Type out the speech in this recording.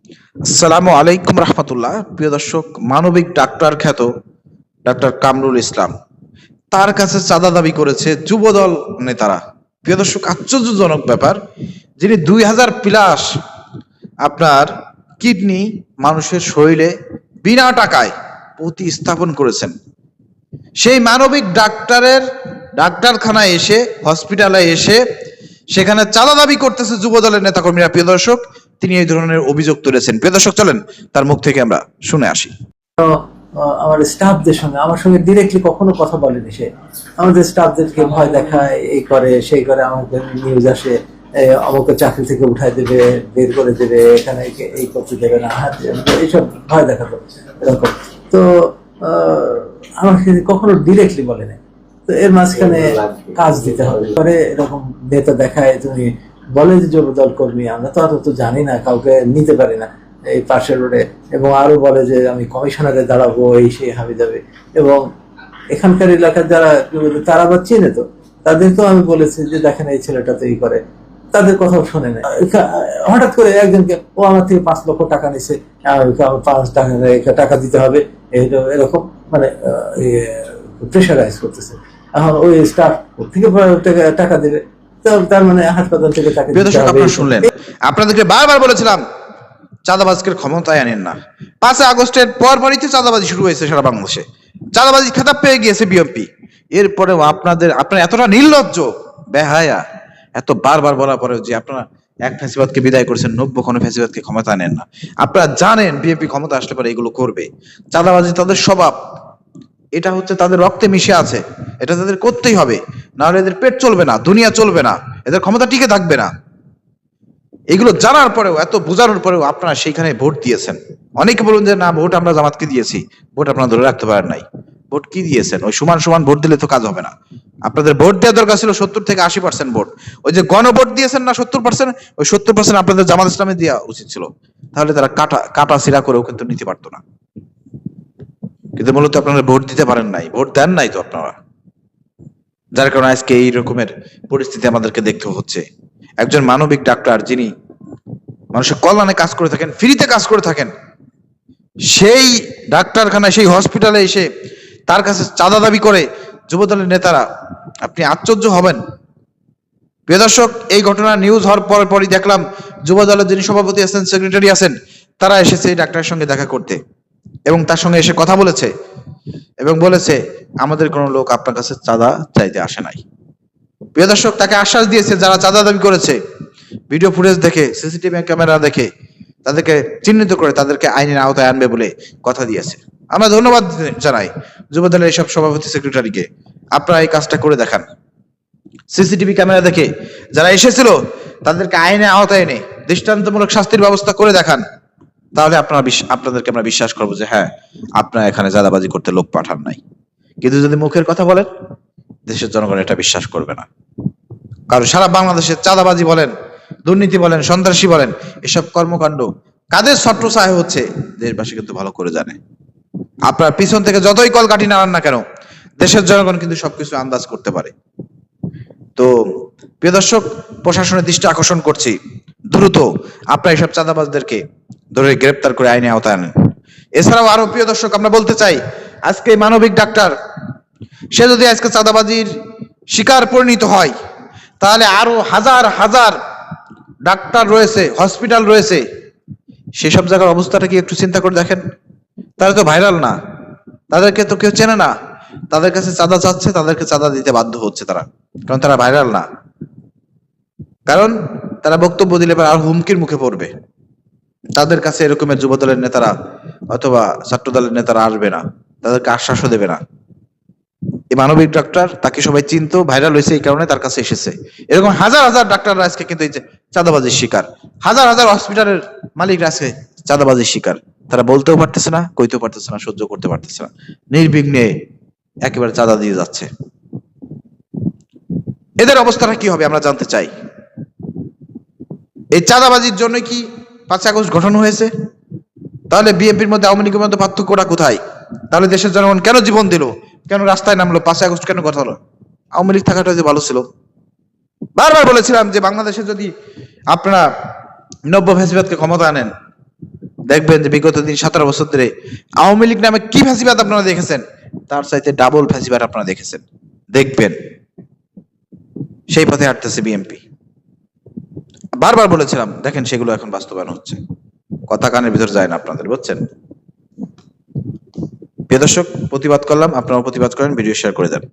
আসসালামু আলাইকুম রহমতুল্লাহ। প্রিয় দর্শক, মানবিক ডাক্তার খ্যাত ডাক্তার কামরুল ইসলাম তার কাছে চাঁদা দাবি করেছে যুবদল নেতারা। প্রিয় দর্শক, আশ্চর্যজনক ব্যাপার, যিনি 2000 প্লাস আপনার কিডনি মানুষের শরীরে বিনা টাকায় প্রতিস্থাপন করেছেন, সেই মানবিক ডাক্তারের ডাক্তারখানায় এসে, হসপিটালে এসে সেখানে চাঁদা দাবি করতেছে যুবদলের নেতাকর্মীরা। প্রিয় দর্শক, তিনি এই ধরনের অভিযোগ তুলেছেন। প্রিয় দর্শক, চলেন তার মুখ থেকে আমরা শুনে আসি। আমার স্টাফদের সঙ্গে আমার সঙ্গে ডিরেক্টলি কখনো কথা বলেনি সে। আমাদের স্টাফদেরকে ভয় দেখায়, এই করে সেই করে, আমাকে নিউজ আসে আমাকে চাকরি থেকে উঠাই দেবে, বের করে দেবে, এখানে এই করতে দেবে না, এইসব ভয় দেখাতো এরকম। তো আমাকে কখনো ডিরেক্টলি বলেনি। তো এর মাঝখানে কাজ দিতে হবে পরে এরকম নেতা দেখায়, তুমি বলে যে যুবদল কর্মী, আমরা তো অত জানি না, কাউকে নিতে পারি না এই পাশের রোডে, এবং আরো বলে যে আমি কমিশনারে দাঁড়াবো, এই সেই হাবি যাবে। এবং এখানকার এলাকার যারা তারা আবার চেনে, তো তাদেরকেও আমি বলেছি যে দেখেন এই ছেলেটা তো এই করে, তাদের কথাও শোনে না। হঠাৎ করে একজনকে, ও আমার থেকে 5 লক্ষ টাকা নিছে, 5 টাকা দিতে হবে, এরকম মানে প্রেশারাইজ করতেছে। এখন ওই স্টাফ থেকে টাকা দেবে, তার মানে হাসপাতাল থেকে টাকা দিতে হবে। আপনারা শুনলেন, আপনাদেরকে বারবার বলেছিলাম চাঁদাবাজকে ক্ষমতায় আনেন না। 5 আগস্টের পরপরই তো চাঁদাবাজি শুরু হয়েছে সারা বাংলাদেশে, চাঁদাবাজি খেতাব পেয়ে গিয়েছে বিএনপি। এরপরেও আপনারা এতটা নির্লজ্জ, বেহায়া, এত বারবার বলার পরেও যে আপনারা এক ফ্যাসিবাদকে বিদায় করেছেন, 90 ফ্যাসিবাদকে ক্ষমতা আনেন না। আপনারা জানেন বিএনপি ক্ষমতা আসলে পরে এগুলো করবে। চাঁদাবাজি তাদের স্বভাব, এটা হচ্ছে তাদের রক্তে মিশে আছে, এটা তাদের করতেই হবে, নাহলে এদের পেট চলবে না, দুনিয়া চলবে না, এদের ক্ষমতা টিকে থাকবে না। এগুলো জানার পরেও, এত বোঝানোর পরেও আপনারা সেইখানে ভোট দিয়েছেন। অনেকে বলুন যে না, ভোট আমরা জামাতকে দিয়েছি, ভোট আপনারা ধরে রাখতে পারেন নাই। ভোট কি দিয়েছেন? ওই সমান সমান ভোট দিলে তো কাজ হবে না। আপনাদের ভোট দেওয়ার দরকার ছিল 70 থেকে 80% ভোট। ওই যে গণভোট দিয়েছেন না 70%, ওই 70% আপনাদের জামাত ইসলামে দেওয়া উচিত ছিল, তাহলে তারা কাটা সিরা করেও কিন্তু নিতে পারতো না। কিন্তু মূলত আপনারা ভোট দিতে পারেন নাই, ভোট দেন নাই তো আপনারা, যার কারণে আজকে এই রকমের পরিস্থিতি আমাদেরকে দেখতে হচ্ছে। একজন মানবিক ডাক্তার, যিনি মানুষের কল্যাণে কাজ করে থাকেন, ফ্রিতে কাজ করে থাকেন, সেই ডাক্তারখানায়, সেই হসপিটালে এসে তার কাছে চাঁদা দাবি করে যুবদলের নেতারা, আপনি আশ্চর্য হবেন। প্রিয় দর্শক, এই ঘটনা নিউজ হওয়ার পরই দেখলাম যুবদলের যিনি সভাপতি আছেন, সেক্রেটারি আছেন, তারা এসেছে এই ডাক্তারের সঙ্গে দেখা করতে এবং তার সঙ্গে এসে কথা বলেছে এবং বলেছে আমাদের কোনো লোক আপনার কাছে চাঁদা চাইতে আসে নাই। প্রিয় দর্শক, তাকে আশ্বাস দিয়েছে যারা চাঁদা দাবি করেছে, ভিডিও ফুটেজ দেখে, সিসিটিভি ক্যামেরা দেখে তাদেরকে চিহ্নিত করে তাদেরকে আইনের আওতায় আনবে বলে কথা দিয়েছে। আমরা ধন্যবাদ জানাই যুবদলের এইসব সভাপতি, সেক্রেটারিকে। আপনারা এই কাজটা করে দেখান। সিসিটিভি ক্যামেরা দেখে যারা এসেছিল তাদেরকে আইনের আওতায় এনে দৃষ্টান্তমূলক শাস্তির ব্যবস্থা করে দেখান, তাহলে আপনাদেরকে আমরা বিশ্বাস করবো যে হ্যাঁ, আপনারা এখানে চাঁদাবাজি করতে লোক পাঠান নাই। কিন্তু যদি মুখের কথা বলেন, দেশের জনগণ এটা বিশ্বাস করবে না। কারণ সারা বাংলাদেশে চাঁদাবাজি বলেন, দুর্নীতি বলেন, সন্ত্রাসী বলেন, এসব কর্মকাণ্ড কাদের ছত্রছায়ায় হচ্ছে দেশবাসী কিন্তু ভালো করে জানে। আপনার পিছন থেকে যতই কলকাঠি নাড়ান না কেন, দেশের জনগণ কিন্তু সবকিছু আন্দাজ করতে পারে। তো প্রিয় দর্শক, প্রশাসনের দৃষ্টি আকর্ষণ করছি, দ্রুত আপনারা এইসব চাঁদাবাজদেরকে ধরে গ্রেপ্তার করে আইনে আওতায় আনেন। এছাড়াও আরো প্রিয় দর্শক, আমরা বলতে চাই, আজকে মানবিক ডাক্তার, সে যদি আজকে চাঁদাবাজির শিকার পরিণত হয়, তাহলে আরো হাজার হাজার ডাক্তার রয়েছে, হসপিটাল রয়েছে, সেসব জায়গার অবস্থাটা কি একটু চিন্তা করে দেখেন। তারা তো ভাইরাল না, তাদেরকে তো কেউ চেনে না, তাদের কাছে চাঁদা চাচ্ছে, তাদেরকে চাঁদা দিতে বাধ্য হচ্ছে তারা, কারণ তারা ভাইরাল না, কারণ তারা বক্তব্য দিলে আর হুমকির মুখে পড়বে। তাদের কাছে এরকমের যুবদলের নেতারা অথবা ছাত্র দলের নেতারা আসবে না, তাদেরকে আশ্বাসও দেবে না। এই মানবিক ডাক্তার, তাকে সবাই চিনতো, ভাইরাল হয়েছে, এই কারণে তার কাছে এসেছে। এরকম হাজার হাজার ডাক্তাররা আজকে কিন্তু এই যে চাঁদাবাজির শিকার, হাজার হাজার হসপিটালের মালিকরা আজকে চাঁদাবাজির শিকার। তারা বলতেও পারতেছে না, কইতেও পারতেছে না, সহ্য করতে পারতেছে না, নির্বিঘ্নে একেবারে চাঁদা দিয়ে যাচ্ছে। এদের অবস্থাটা কি হবে আমরা জানতে চাই। এই চাঁদাবাজির জন্য কি 5 আগস্ট গঠন হয়েছে? তাহলে বিএনপির মধ্যে আওয়ামী লীগের মধ্যে পার্থক্যটা কোথায়? তাহলে দেশের জনগণ কেন জীবন দিল, কেন রাস্তায় নামলো, 5 আগস্ট কেন কথা হলো? আওয়ামী লীগ থাকাটা যে ভালো ছিল। বারবার বলেছিলাম যে বাংলাদেশে যদি আপনারা 90 ফ্যাসিবাদকে ক্ষমতা আনেন, দেখবেন যে বিগত দিন 17 বছর ধরে আওয়ামী লীগ নামে কি ফ্যাসিবাদ আপনারা দেখেছেন, তার চাইতে ডাবল ফ্যাসিবাদ আপনারা দেখেছেন, দেখবেন। সেই পথে হাঁটতেছে বিএনপি। বারবার বলেছিলাম, দেখেন সেগুলো এখন বাস্তবায়ন হচ্ছে। কথা কানের ভিতর যায় না আপনাদের, বুঝছেন? প্রিয় দর্শক, প্রতিবাদ করলাম, আপনারাও প্রতিবাদ করেন, ভিডিও শেয়ার করে দেন।